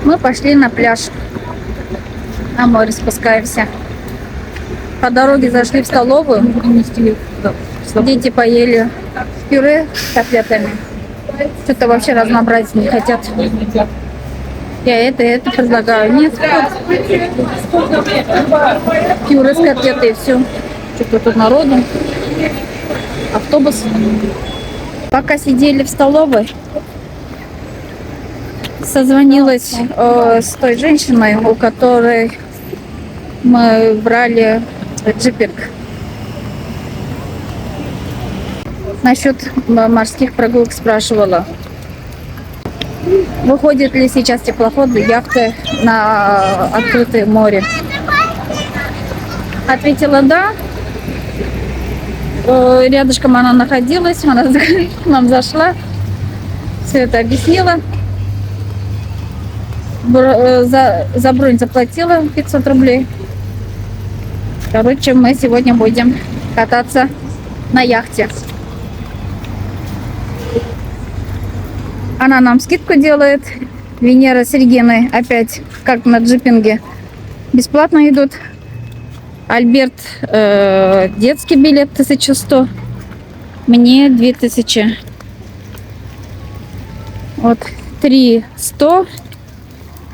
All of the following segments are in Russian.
Мы пошли на пляж. На море спускаемся. По дороге зашли в столовую. Дети поели пюре с котлетами. Что-то вообще разнообразить не хотят. Я это предлагаю. Нет, пюре с котлетой и все. Что-то тут народу. Автобус. Пока сидели в столовой, созвонилась с той женщиной, у которой мы брали джипинг. Насчет морских прогулок спрашивала. Выходят ли сейчас теплоходы, яхты на открытое море? Ответила да. Рядышком она находилась, она к нам зашла, все это объяснила. За бронь заплатила 500 рублей. Короче, мы сегодня будем кататься на яхте. Она нам скидку делает. Венера с Региной опять, как на джипинге, бесплатно идут. Альберт детский билет 1100, мне 2000. Вот 300,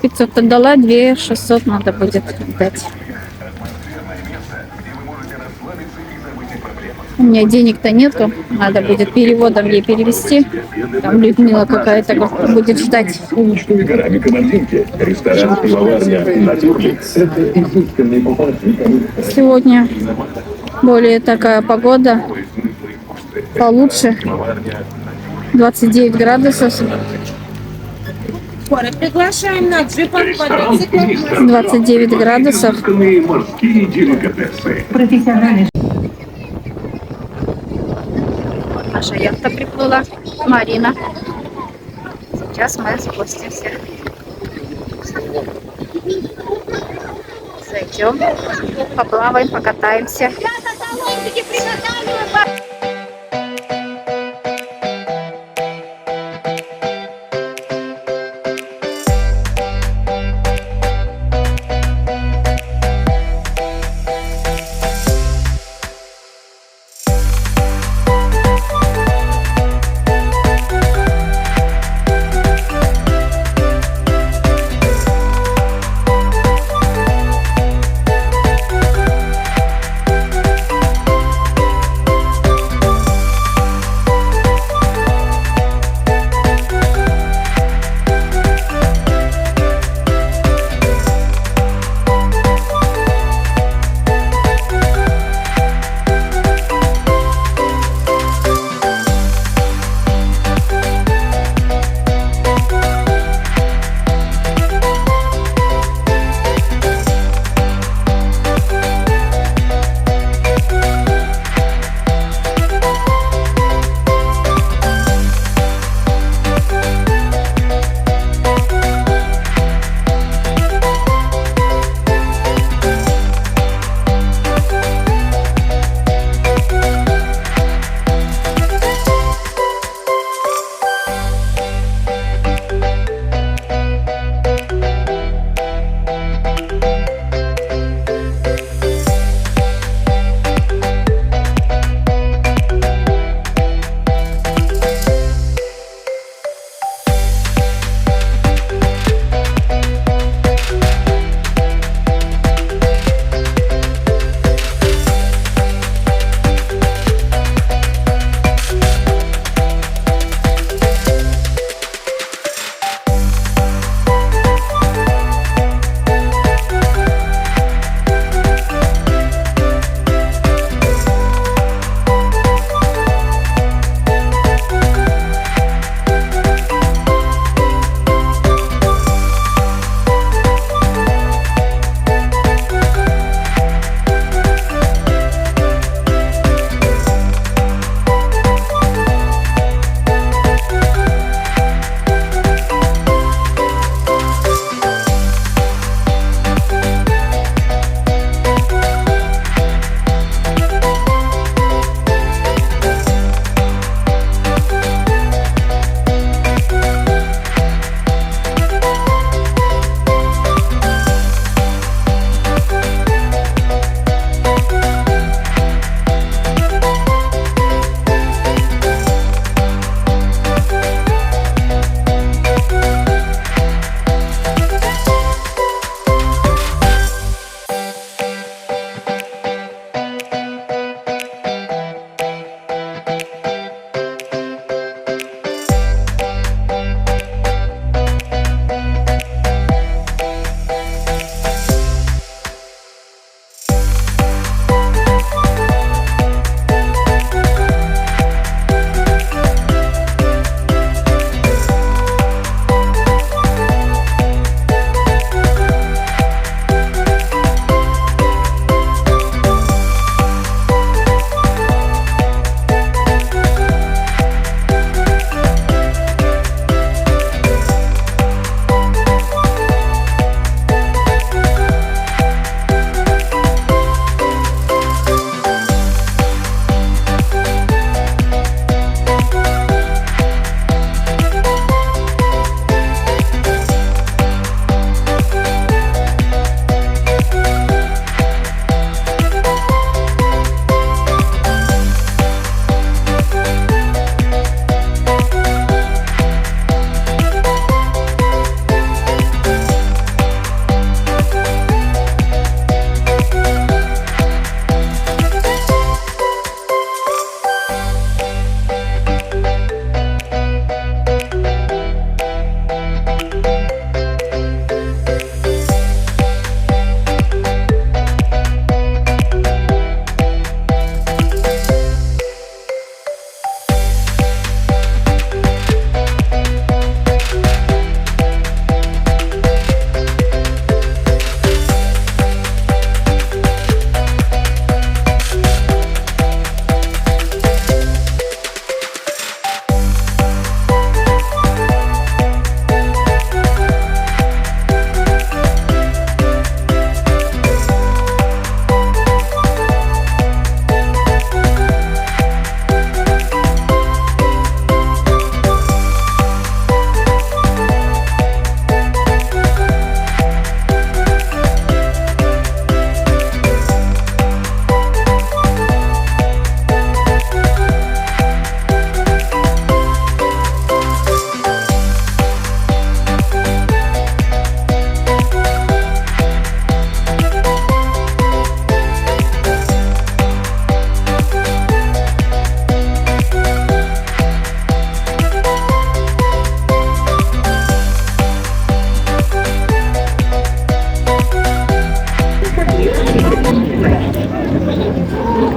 500 отдала, 2600 надо будет отдать. У меня денег-то нету, надо будет переводом ей перевести. Там Людмила какая-то будет ждать. Сегодня более такая погода, получше, 29 градусов. Приглашаем на джипах по 29 градусов. Наша яхта приплыла. Марина. Сейчас мы спустимся. Зайдем, поплаваем, покатаемся.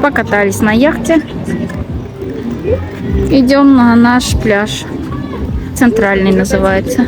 Покатались на яхте. Идем на наш пляж. Центральный называется.